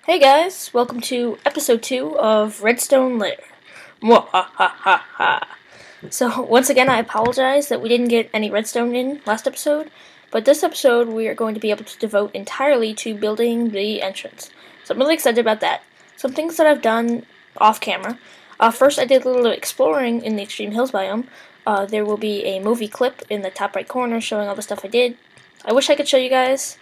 Hey guys, welcome to episode 2 of Redstone Lair. Mwahahaha. So, once again, I apologize that we didn't get any redstone in last episode, but this episode we are going to be able to devote entirely to building the entrance. So I'm really excited about that. Some things that I've done off camera. First, I did a little exploring in the Extreme Hills biome. There will be a movie clip in the top right corner showing all the stuff I did. I wish I could show you guys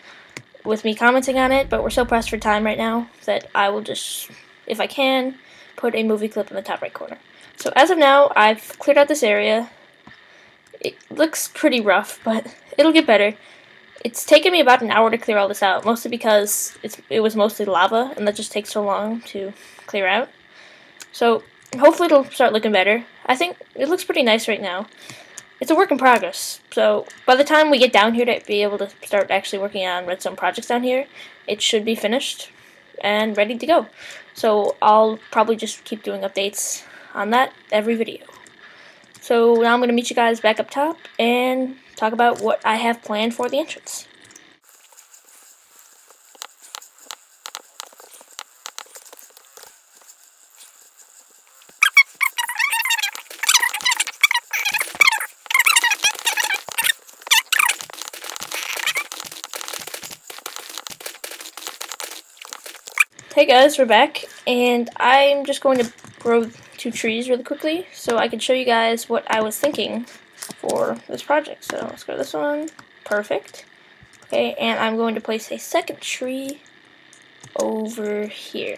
with me commenting on it, but we're so pressed for time right now that I will just, if I can, put a movie clip in the top right corner. So as of now, I've cleared out this area. It looks pretty rough, but it'll get better. It's taken me about an hour to clear all this out, mostly because it was mostly lava, and that just takes so long to clear out. So hopefully it'll start looking better. I think it looks pretty nice right now. It's a work in progress, so by the time we get down here to be able to start actually working on redstone projects down here, it should be finished and ready to go. So I'll probably just keep doing updates on that every video. So now I'm going to meet you guys back up top and talk about what I have planned for the entrance. Hey guys, we're back, and I'm just going to grow 2 trees really quickly so I can show you guys what I was thinking for this project. So let's go to this one. Perfect. Okay, and I'm going to place a second tree over here.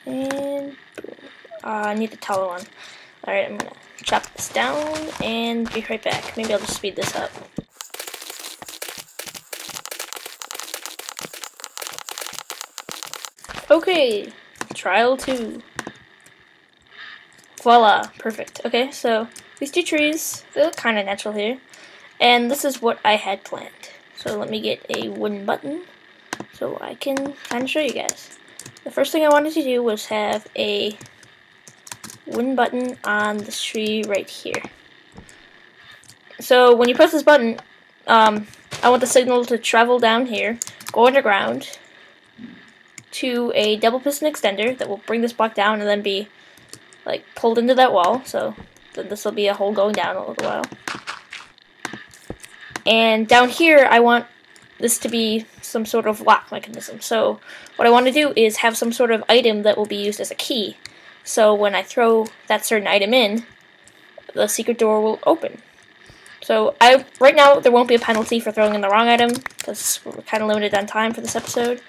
And boom. I need a taller one. Alright, I'm going to chop this down and be right back. Maybe I'll just speed this up. Okay, trial 2. Voila, perfect. Okay, so these 2 trees, they look kind of natural here. And this is what I had planned. So let me get a wooden button so I can kind of show you guys. The first thing I wanted to do was have a wooden button on this tree right here. So when you press this button, I want the signal to travel down here, go underground, to a double piston extender that will bring this block down and then be like pulled into that wall. So then this will be a hole going down a little while. And down here I want this to be some sort of lock mechanism. So what I want to do is have some sort of item that will be used as a key. So when I throw that certain item in, the secret door will open. So right now there won't be a penalty for throwing in the wrong item because we're kind of limited on time for this episode.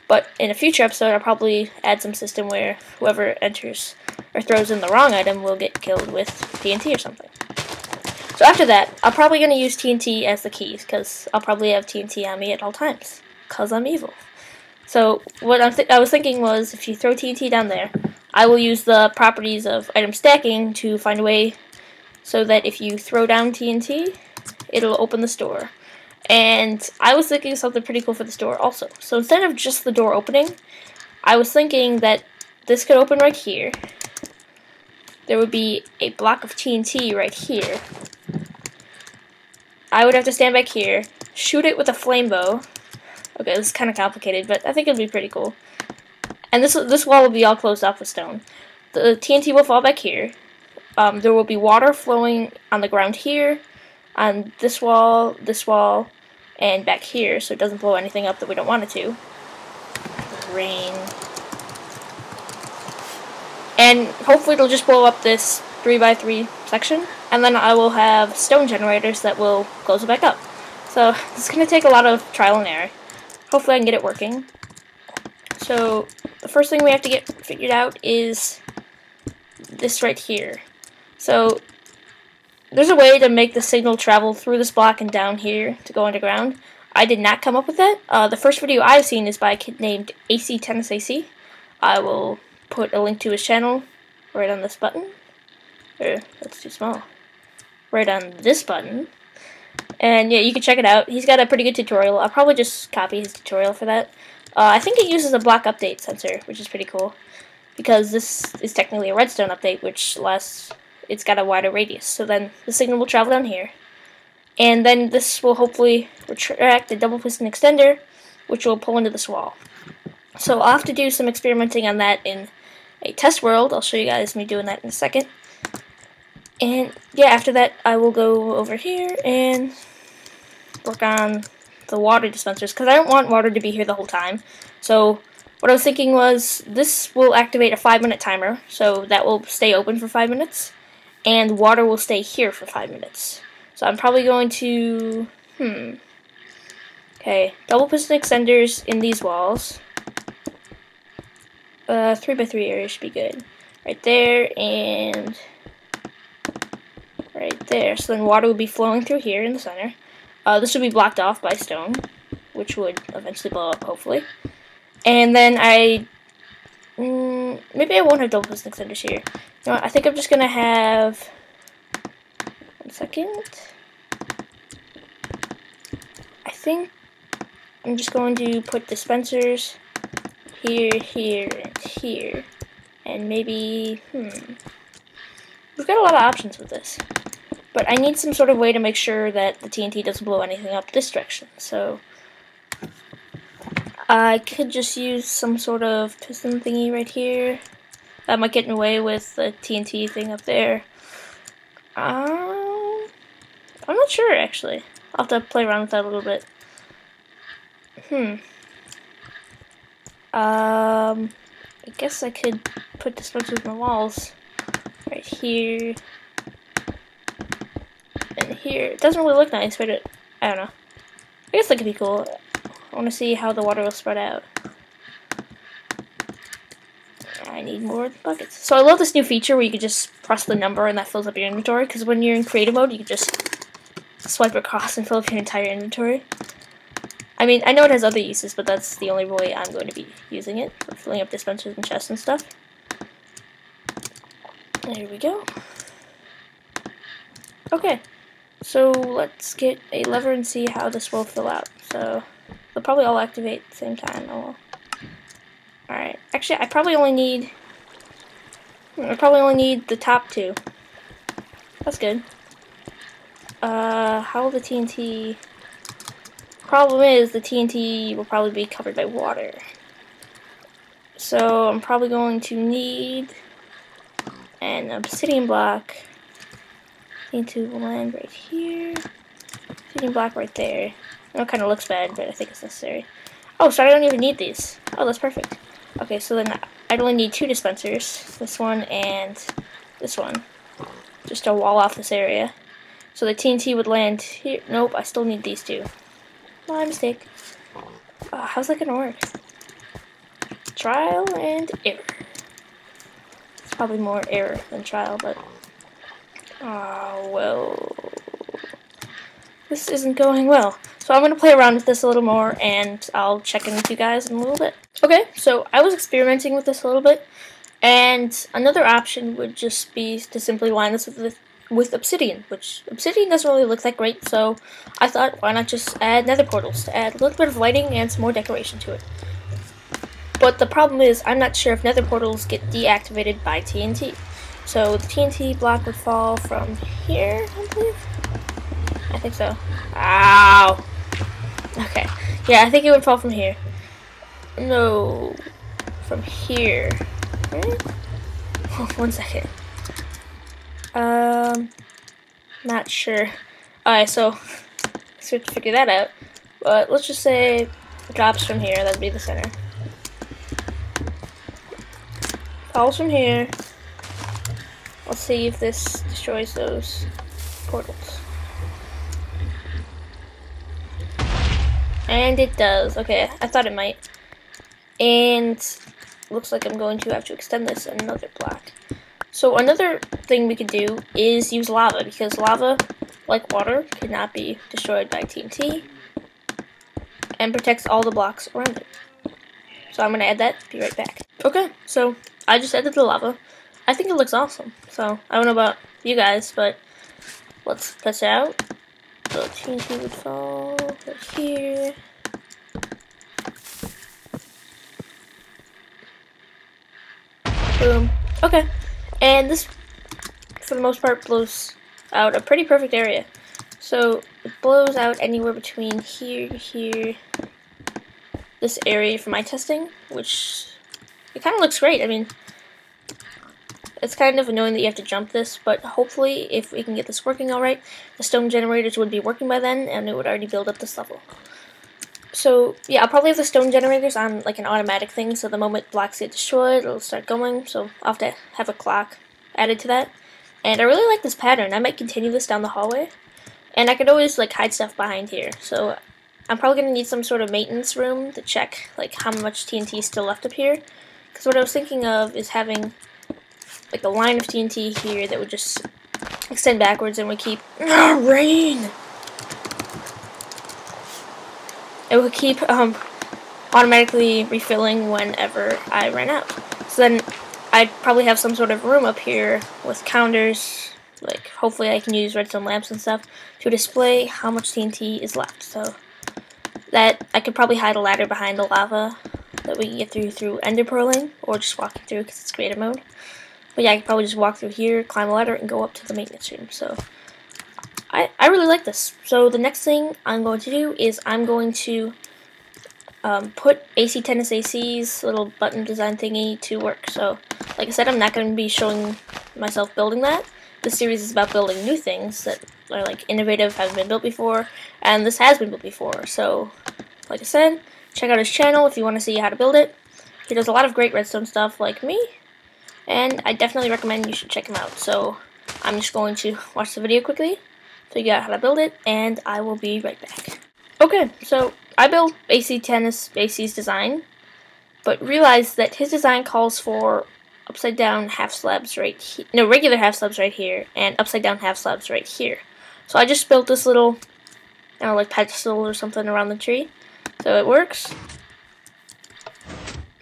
But in a future episode, I'll probably add some system where whoever enters or throws in the wrong item will get killed with TNT or something. So after that, I'm probably going to use TNT as the keys, because I'll probably have TNT on me at all times, because I'm evil. So what I was thinking was, if you throw TNT down there, I will use the properties of item stacking to find a way so that if you throw down TNT, it'll open the store. And I was thinking something pretty cool for this door also. So instead of just the door opening, I was thinking that this could open right here. There would be a block of TNT right here. I would have to stand back here, shoot it with a flame bow. Okay, this is kind of complicated, but I think it'll be pretty cool. And this wall will be all closed off with stone. The TNT will fall back here. There will be water flowing on the ground here, on this wall, and back here, so it doesn't blow anything up that we don't want it to. Rain. And hopefully it'll just blow up this 3x3 section, and then I will have stone generators that will close it back up. So this is going to take a lot of trial and error. Hopefully I can get it working. So the first thing we have to get figured out is this right here. So there's a way to make the signal travel through this block and down here to go underground. I did not come up with that. The first video I've seen is by a kid named AC Tennis AC. I will put a link to his channel right on this button. That's too small. Right on this button. And yeah, you can check it out. He's got a pretty good tutorial. I'll probably just copy his tutorial for that. I think it uses a block update sensor, which is pretty cool. Because this is technically a redstone update, which it's got a wider radius. So then the signal will travel down here. And then this will hopefully retract the double piston extender which will pull into this wall. So I'll have to do some experimenting on that in a test world. I'll show you guys me doing that in a second. And yeah, after that I will go over here and work on the water dispensers, because I don't want water to be here the whole time. So what I was thinking was, this will activate a 5-minute timer, so that will stay open for 5 minutes, and water will stay here for 5 minutes. So I'm probably going to, okay, double piston extenders in these walls. 3x3 area should be good. Right there, and right there. So then water will be flowing through here in the center. This will be blocked off by stone, which would eventually blow up, hopefully. And then maybe I won't have double piston extenders here. You know what, I think I'm just gonna have, 1 second. I think I'm just going to put dispensers here, here, and here. And maybe, we've got a lot of options with this. But I need some sort of way to make sure that the TNT doesn't blow anything up this direction. So I could just use some sort of piston thingy right here. That might get in the way with the TNT thing up there. I'm not sure, actually. I'll have to play around with that a little bit. I guess I could put dispensers on the walls. Right here. And here. It doesn't really look nice, but I don't know. I guess that could be cool. I want to see how the water will spread out. I need more buckets. So I love this new feature where you can just press the number and that fills up your inventory, because when you're in creative mode, you can just swipe across and fill up your entire inventory. I mean, I know it has other uses, but that's the only way I'm going to be using it, for filling up dispensers and chests and stuff. There we go. Okay, so let's get a lever and see how this will fill out. So they'll probably all activate at the same time. Oh well. Alright, actually I probably only need the top two. That's good. How will the TNT... Problem is, the TNT will probably be covered by water. So I'm probably going to need an obsidian block into the land right here. Obsidian block right there. I know it kind of looks bad, but I think it's necessary. Oh, so I don't even need these. Oh, that's perfect. Okay, so then I'd only need 2 dispensers. This one and this one. Just to wall off this area. So the TNT would land here. Nope, I still need these 2. My mistake. How's that gonna work? Trial and error. It's probably more error than trial, but... well... This isn't going well. So I'm gonna play around with this a little more, and I'll check in with you guys in a little bit. Okay, so I was experimenting with this a little bit, and another option would just be to simply line this with obsidian, which obsidian doesn't really look that great, so I thought, why not just add nether portals to add a little bit of lighting and some more decoration to it. But the problem is, I'm not sure if nether portals get deactivated by TNT. So the TNT block would fall from here, I believe? I think so. Ow! Okay. Yeah, I think it would fall from here. No. From here. Right? Oh, 1 second. Not sure. Alright, so let's have to figure that out. But let's just say it drops from here, that'd be the center. Falls from here. Let's see if this destroys those portals. And it does. Okay, I thought it might. And looks like I'm going to have to extend this another block. So another thing we could do is use lava, because lava, like water, cannot be destroyed by TNT and protects all the blocks around it. So I'm going to add that, be right back. Okay, so I just added the lava. I think it looks awesome. So I don't know about you guys, but let's test it out. So TNT would fall right here. Boom. Okay. And this, for the most part, blows out a pretty perfect area. So it blows out anywhere between here to here. this area for my testing, which it kind of looks great. I mean, it's kind of annoying that you have to jump this, but hopefully if we can get this working alright, the stone generators would be working by then, and it would already build up this level. So, yeah, I'll probably have the stone generators on, like, an automatic thing, so the moment blocks get destroyed, it'll start going, so I'll have to have a clock added to that. And I really like this pattern. I might continue this down the hallway, and I could always, like, hide stuff behind here, so I'm probably going to need some sort of maintenance room to check, like, how much TNT is still left up here, because what I was thinking of is having, like, a line of TNT here that would just extend backwards and would keep rain. It would keep automatically refilling whenever I ran out. So then I'd probably have some sort of room up here with counters. Like, hopefully I can use redstone lamps and stuff to display how much TNT is left. So that I could probably hide a ladder behind the lava that we can get through ender pearling, or just walking through because it's creative mode. But yeah, I could probably just walk through here, climb a ladder, and go up to the maintenance room. So I really like this. So the next thing I'm going to do is I'm going to put AC Tennis AC's little button design thingy to work. So like I said, I'm not going to be showing myself building that. This series is about building new things that are like innovative, haven't been built before, and this has been built before. So like I said, check out his channel if you want to see how to build it. He does a lot of great redstone stuff like me, and I definitely recommend you should check him out. So I'm just going to watch the video quickly, figure out how to build it, and I will be right back. Okay, so I built AC Tennis AC's design, but realized that his design calls for upside down half slabs right here, no, regular half slabs right here, and upside down half slabs right here. So I just built this little, I don't know, like pedestal or something around the tree. So it works,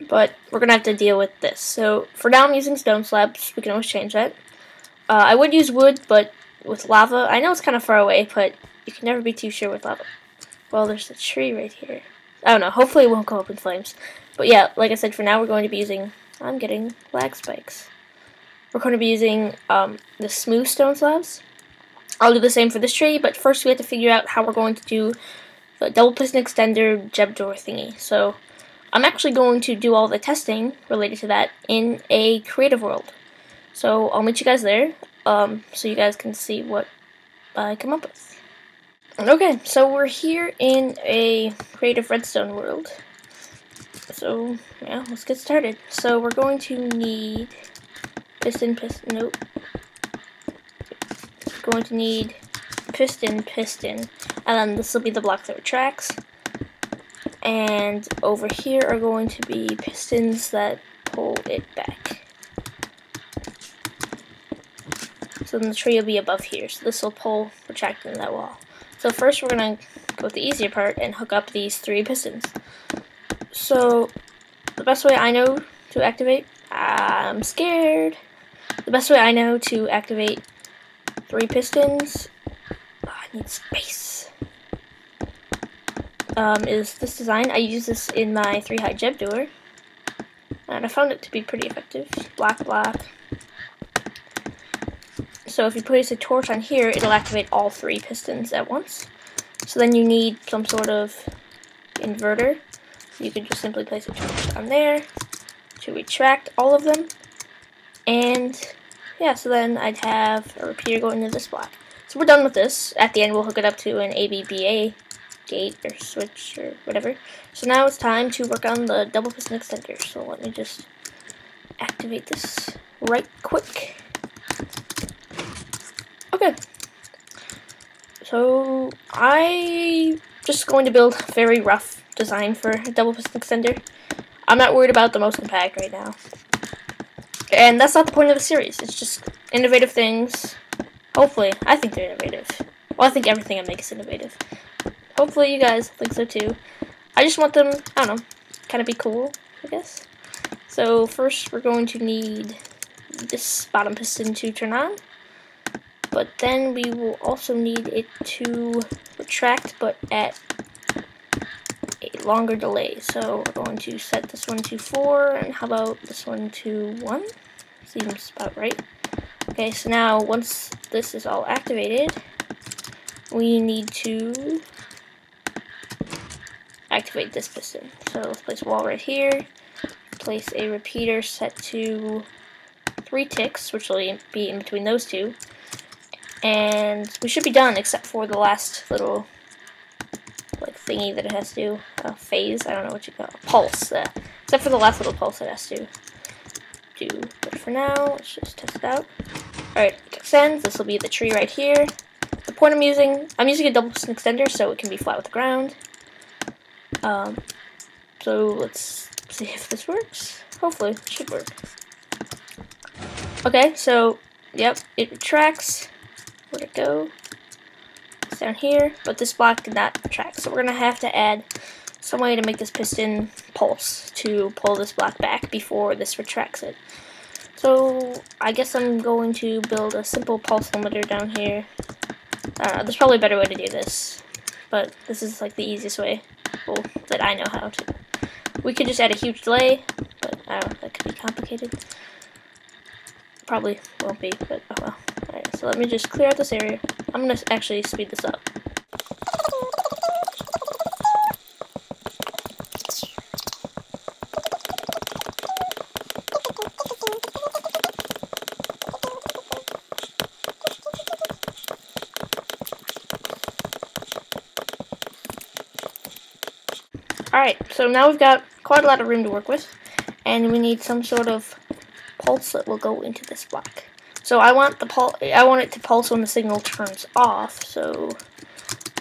but we're gonna have to deal with this. So for now I'm using stone slabs. We can always change that. I would use wood, but with lava, I know it's kind of far away, but you can never be too sure with lava. Well, there's a tree right here. I don't know, hopefully it won't go up in flames. But yeah, like I said, for now we're going to be using, I'm getting lag spikes. We're going to be using the smooth stone slabs. I'll do the same for this tree, but first we have to figure out how we're going to do the double piston extender jeb door thingy. So I'm actually going to do all the testing related to that in a creative world. So I'll meet you guys there, so you guys can see what I come up with. Okay, so we're here in a creative redstone world. So yeah, let's get started. So we're going to need piston, nope. Going to need piston, and then this will be the block that retracts. And over here are going to be pistons that pull it back. So then the tree will be above here, so this will pull, retract into that wall. So first we're going to go with the easier part and hook up these 3 pistons. So the best way I know to activate, I'm scared. The best way I know to activate 3 pistons, I need space, is this design. I use this in my 3 high jeb door, and I found it to be pretty effective. Block, block. So if you place a torch on here, it'll activate all 3 pistons at once. So then you need some sort of inverter. You can just simply place a torch on there to retract all of them. And yeah, so then I'd have a repeater going into this block. So we're done with this. At the end we'll hook it up to an ABBA gate or switch or whatever. So now it's time to work on the double piston extender. So let me just activate this right quick. Okay, so I'm just going to build a very rough design for a double piston extender. I'm not worried about the most compact right now. And that's not the point of the series. It's just innovative things. Hopefully, I think they're innovative. Well, I think everything I make is innovative. Hopefully you guys think so too. I just want them, I don't know, kind of be cool, I guess. So first we're going to need this bottom piston to turn on. But then we will also need it to retract, but at a longer delay. So we're going to set this one to 4, and how about this one to 1? Seems about right. Okay, so now once this is all activated, we need to activate activate this piston. So let's place a wall right here. Place a repeater set to 3 ticks, which will be in between those two. And we should be done, except for the last little like thingy that it has to do. Phase, I don't know what you call it. Pulse. Except for the last little pulse it has to do. But for now, let's just test it out. Alright, it extends. This will be the tree right here. The point I'm using a double piston extender so it can be flat with the ground. So let's see if this works. Hopefully, it should work. Okay, so, yep, it retracts. Where'd it go? It's down here, but this block did not retract. So we're going to have to add some way to make this piston pulse to pull this block back before this retracts it. So I guess I'm going to build a simple pulse limiter down here. There's probably a better way to do this, but this is like the easiest way that I know how to. We could just add a huge delay, but I don't know, that could be complicated. Probably won't be, but oh well. Alright, so let me just clear out this area. I'm going to actually speed this up. Alright, so now we've got quite a lot of room to work with, and we need some sort of pulse that will go into this block. So I want it to pulse when the signal turns off, so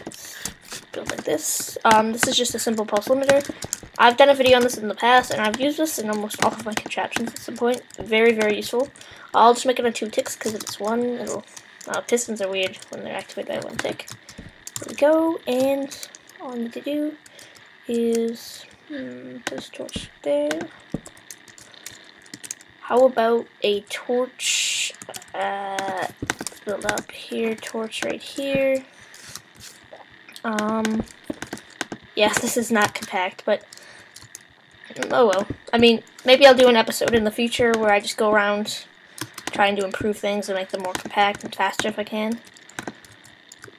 let's build like this. This is just a simple pulse limiter. I've done a video on this in the past, and I've used this in almost all of my contraptions at some point. Very, very useful. I'll just make it on 2 ticks, because if it's 1, it'll... pistons are weird when they're activated by 1 tick. There we go, and all I need to do is put this torch there. How about a torch, build up here, torch right here. Yeah, this is not compact, but oh well. I mean, maybe I'll do an episode in the future where I just go around trying to improve things and make them more compact and faster if I can.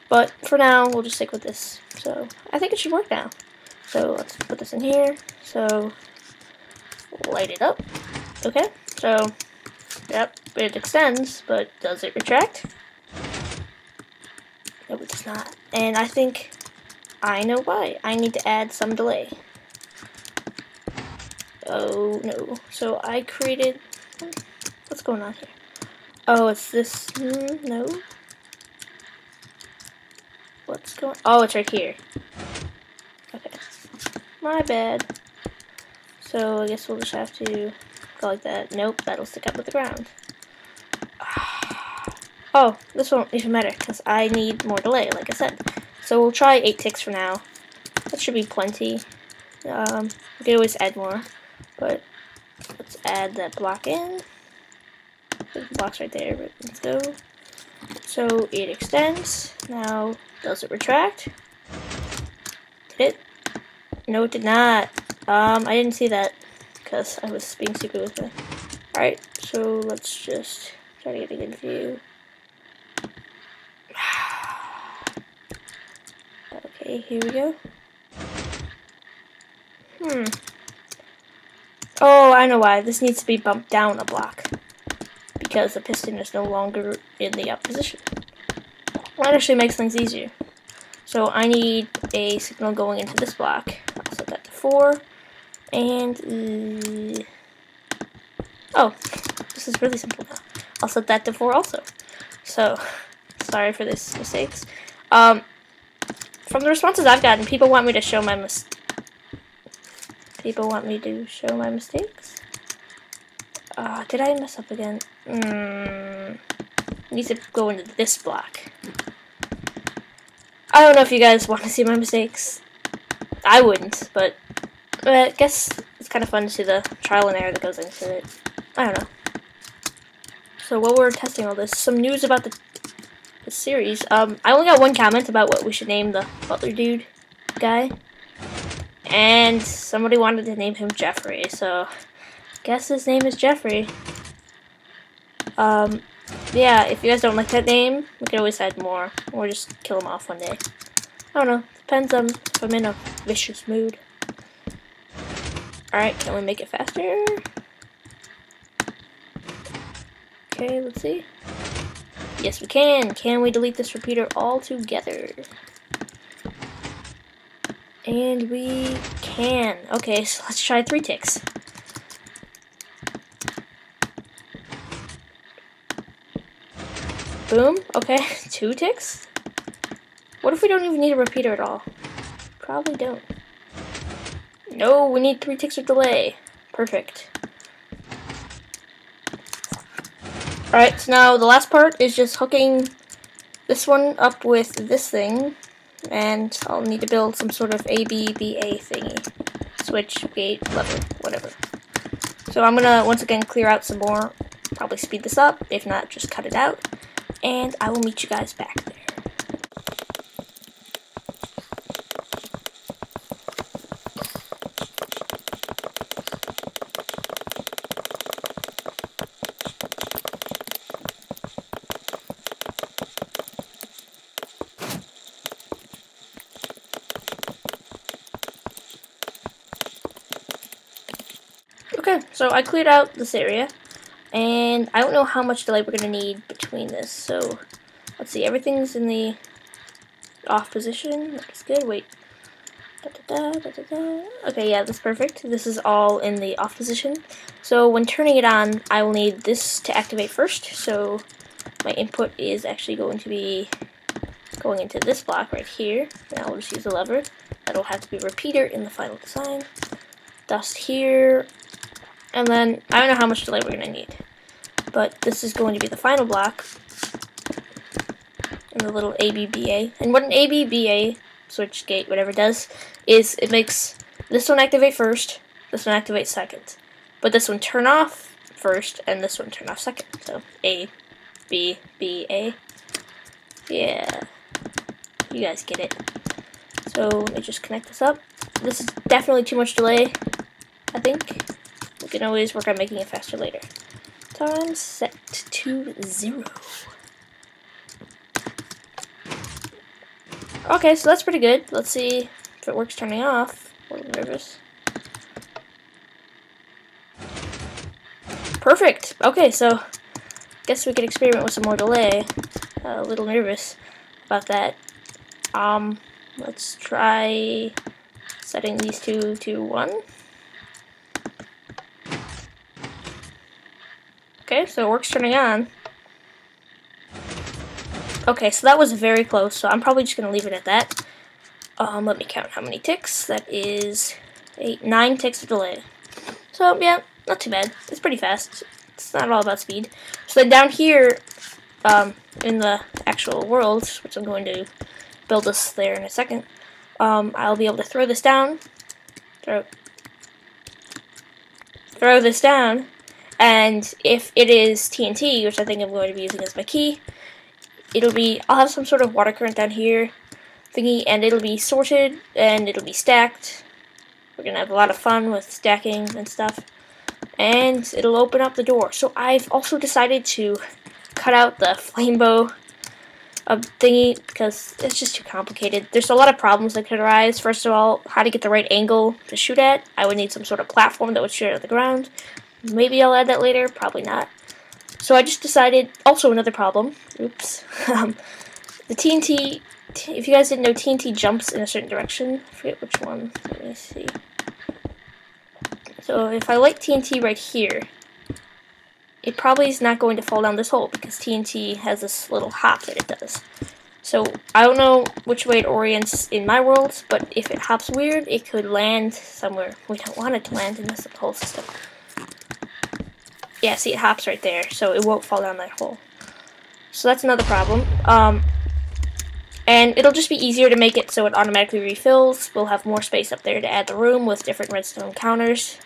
But for now, we'll just stick with this. So I think it should work now. So let's put this in here. So light it up. Okay. So yep, it extends, but does it retract? No, it does not. And I think I know why. I need to add some delay. Oh no. So I created... What's going on here? Oh, it's this... no. What's going... Oh, it's right here. Okay. My bad. So I guess we'll just have to go like that. Nope, that'll stick up with the ground. Oh, this won't even matter because I need more delay, like I said. So we'll try 8 ticks for now. That should be plenty. We can always add more, but let's add that block in. There's blocks right there, but let's go. So it extends. Now, does it retract? Did it? No, it did not. I didn't see that because I was being stupid with it. Alright, so let's just try to get a good view. Okay, here we go. Oh, I know why. This needs to be bumped down a block because the piston is no longer in the up position. That actually makes things easier. So I need a signal going into this block. I'll set that to 4. And, oh, this is really simple now. I'll set that to 4 also. So, sorry for this mistakes. From the responses I've gotten, people want me to show my mistakes. Did I mess up again? Needs to go into this block. I don't know if you guys want to see my mistakes. I wouldn't, but I guess it's kind of fun to see the trial and error that goes into it. I don't know. So while we're testing all this, some news about the series. I only got 1 comment about what we should name the butler dude guy. And somebody wanted to name him Jeffrey, so I guess his name is Jeffrey. Yeah, if you guys don't like that name, we can always add more, or just kill him off one day. I don't know, depends on if I'm in a vicious mood. Alright, can we make it faster? Okay, let's see. Yes, we can. Can we delete this repeater altogether? And we can. Okay, so let's try 3 ticks. Boom. Okay, 2 ticks. What if we don't even need a repeater at all? Probably don't. No, we need 3 ticks of delay. Perfect. Alright, so now the last part is just hooking this one up with this thing, and I'll need to build some sort of ABBA thingy. Switch, gate, lever, whatever. So I'm gonna once again clear out some more, probably speed this up, if not just cut it out, and I will meet you guys back there. Okay, so I cleared out this area, and I don't know how much delay we're going to need between this, so let's see, everything's in the off position. That's good. Wait. Okay, yeah, that's perfect. This is all in the off position. So when turning it on, I will need this to activate first. So my input is actually going to be going into this block right here. Now I'll just use a lever. That'll have to be a repeater in the final design. Dust here. And then, I don't know how much delay we're going to need. But this is going to be the final block. And the little ABBA. And what an ABBA, switch, gate, whatever it does, is it makes this one activate first, this one activate second. But this one turn off first, and this one turn off second. So, A, B, B, A. Yeah. You guys get it. So, let me just connect this up. This is definitely too much delay, I think. We can always work on making it faster later. Time set to 0. Okay, so that's pretty good. Let's see if it works turning off. A little nervous. Perfect! Okay, so guess we could experiment with some more delay. A little nervous about that. Let's try setting these two to 1. Okay, so it works turning on. Okay, so that was very close, so I'm probably just going to leave it at that. Let me count how many ticks. That is 9 ticks of delay. So, yeah, not too bad. It's pretty fast. It's not all about speed. So then down here, in the actual world, which I'm going to build this there in a second, I'll be able to throw this down. Throw this down. And if it is TNT, which I think I'm going to be using as my key, I'll have some sort of water current down here thingy, and it'll be sorted, and it'll be stacked. We're going to have a lot of fun with stacking and stuff. And it'll open up the door. So I've also decided to cut out the flame bow thingy, because it's just too complicated. There's a lot of problems that could arise. First of all, how to get the right angle to shoot at. I would need some sort of platform that would shoot at the ground. Maybe I'll add that later, probably not. So I just decided, also another problem, oops, the TNT, if you guys didn't know, TNT jumps in a certain direction. I forget which one, let me see. So if I light TNT right here, it probably is not going to fall down this hole, because TNT has this little hop that it does. So I don't know which way it orients in my world, but if it hops weird, it could land somewhere we don't want it to land and mess up the whole system. Yeah, see, it hops right there, so it won't fall down that hole. So that's another problem. And it'll just be easier to make it so it automatically refills. We'll have more space up there to add the room with different redstone counters,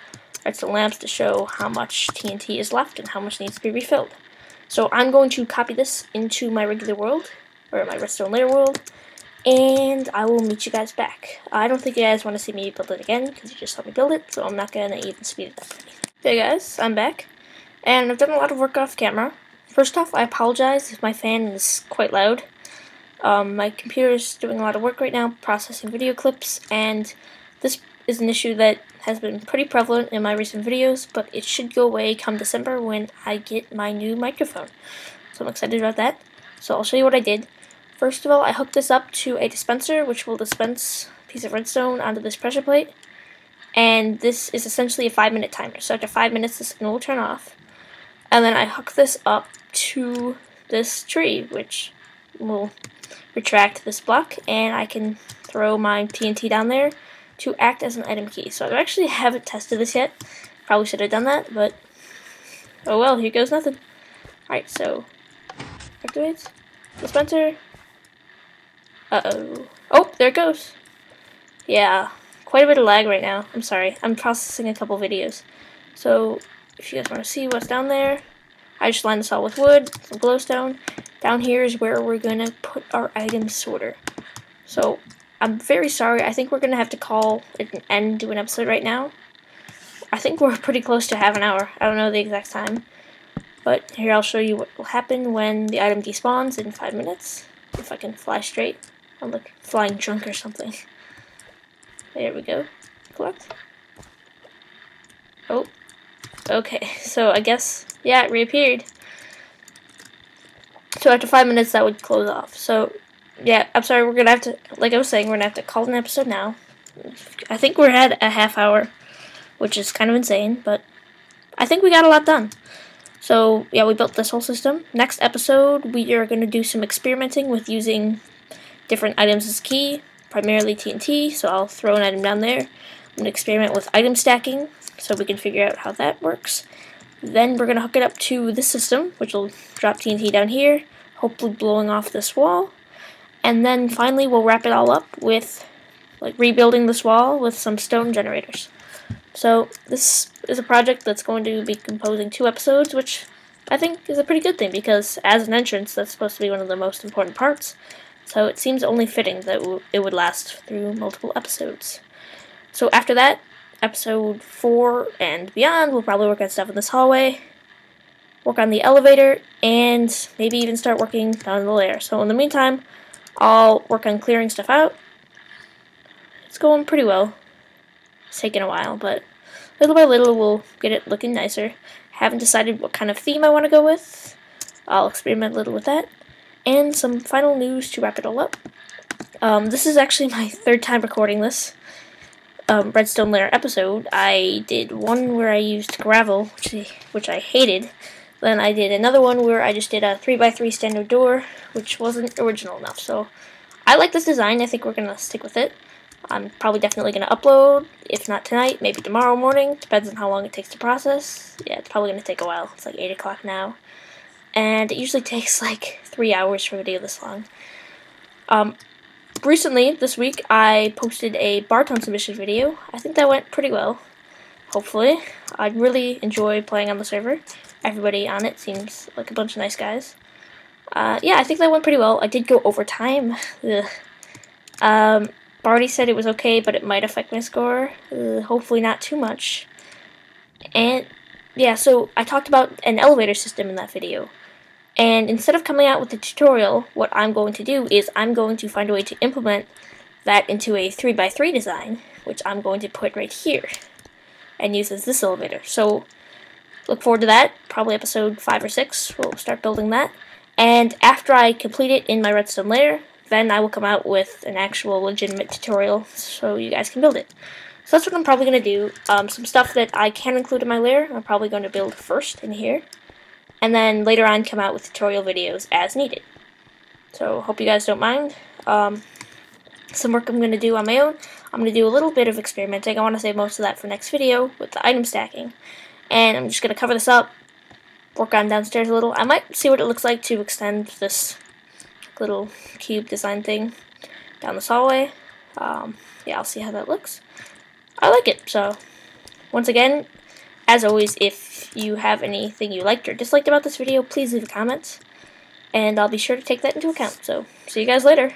redstone lamps to show how much TNT is left and how much needs to be refilled. So I'm going to copy this into my regular world, or my Redstone Lair world, and I will meet you guys back. I don't think you guys want to see me build it again, because you just saw me build it, so I'm not going to even speed it up or anything. Hey guys, I'm back. And I've done a lot of work off camera. First off, I apologize if my fan is quite loud. My computer is doing a lot of work right now, processing video clips, and this is an issue that has been pretty prevalent in my recent videos, but it should go away come December when I get my new microphone. So I'm excited about that. So I'll show you what I did. First of all, I hooked this up to a dispenser, which will dispense a piece of redstone onto this pressure plate. And this is essentially a 5-minute timer. So after 5 minutes, the signal will turn off. And then I hook this up to this tree, which will retract this block, and I can throw my TNT down there to act as an item key. So I actually haven't tested this yet. Probably should have done that, but oh well, here goes nothing. Alright, so activates. Dispenser. Uh-oh. Oh, there it goes. Yeah, quite a bit of lag right now. I'm sorry. I'm processing a couple videos. So if you guys want to see what's down there, I just lined this all with wood, some glowstone. Down here is where we're going to put our item sorter. So I'm very sorry. I think we're going to have to call it an end to an episode right now. I think we're pretty close to half an hour. I don't know the exact time. But here I'll show you what will happen when the item despawns in 5 minutes. If I can fly straight. I'm like flying drunk or something. There we go. Collect. Oh. Okay, so I guess, yeah, it reappeared. So after 5 minutes, that would close off. So, yeah, I'm sorry, we're going to have to, like I was saying, we're going to have to call it an episode now. I think we're at a half hour, which is kind of insane, but I think we got a lot done. So, yeah, we built this whole system. Next episode, we are going to do some experimenting with using different items as key, primarily TNT, so I'll throw an item down there. I'm going to experiment with item stacking, so we can figure out how that works. Then we're going to hook it up to this system, which will drop TNT down here, hopefully blowing off this wall. And then finally we'll wrap it all up with like rebuilding this wall with some stone generators. So this is a project that's going to be composing 2 episodes, which I think is a pretty good thing because as an entrance, that's supposed to be one of the most important parts. So it seems only fitting that it would last through multiple episodes. So after that, episode 4 and beyond, we'll probably work on stuff in this hallway, work on the elevator, and maybe even start working down the lair. So in the meantime, I'll work on clearing stuff out. It's going pretty well. It's taking a while, but little by little we'll get it looking nicer. Haven't decided what kind of theme I want to go with. I'll experiment a little with that. And some final news to wrap it all up. This is actually my 3rd time recording this Redstone Lair episode. I did one where I used gravel, which I hated. Then I did another one where I just did a 3x3 standard door, which wasn't original enough. So I like this design. I think we're going to stick with it. I'm probably definitely going to upload, if not tonight, maybe tomorrow morning. Depends on how long it takes to process. Yeah, it's probably going to take a while. It's like 8 o'clock now. And it usually takes like 3 hours for a video this long. Recently, this week, I posted a Bartone submission video. I think that went pretty well, hopefully. I really enjoy playing on the server. Everybody on it seems like a bunch of nice guys. Yeah, I think that went pretty well. I did go over time. Barty said it was okay, but it might affect my score. Hopefully not too much. And yeah, so I talked about an elevator system in that video. And instead of coming out with a tutorial, what I'm going to do is I'm going to find a way to implement that into a 3x3 design, which I'm going to put right here and use as this elevator. So look forward to that. Probably episode 5 or 6, we'll start building that. And after I complete it in my Redstone Lair, then I will come out with an actual legitimate tutorial so you guys can build it. So that's what I'm probably going to do. Some stuff that I can include in my lair, I'm probably going to build first in here. And then later on come out with tutorial videos as needed. So hope you guys don't mind. Some work I'm going to do on my own. I'm going to do a little bit of experimenting. I want to save most of that for next video with the item stacking. And I'm just going to cover this up, work on downstairs a little. I might see what it looks like to extend this little cube design thing down this hallway. Yeah, I'll see how that looks. I like it, so once again, as always, if you have anything you liked or disliked about this video, please leave a comment, and I'll be sure to take that into account. So, see you guys later.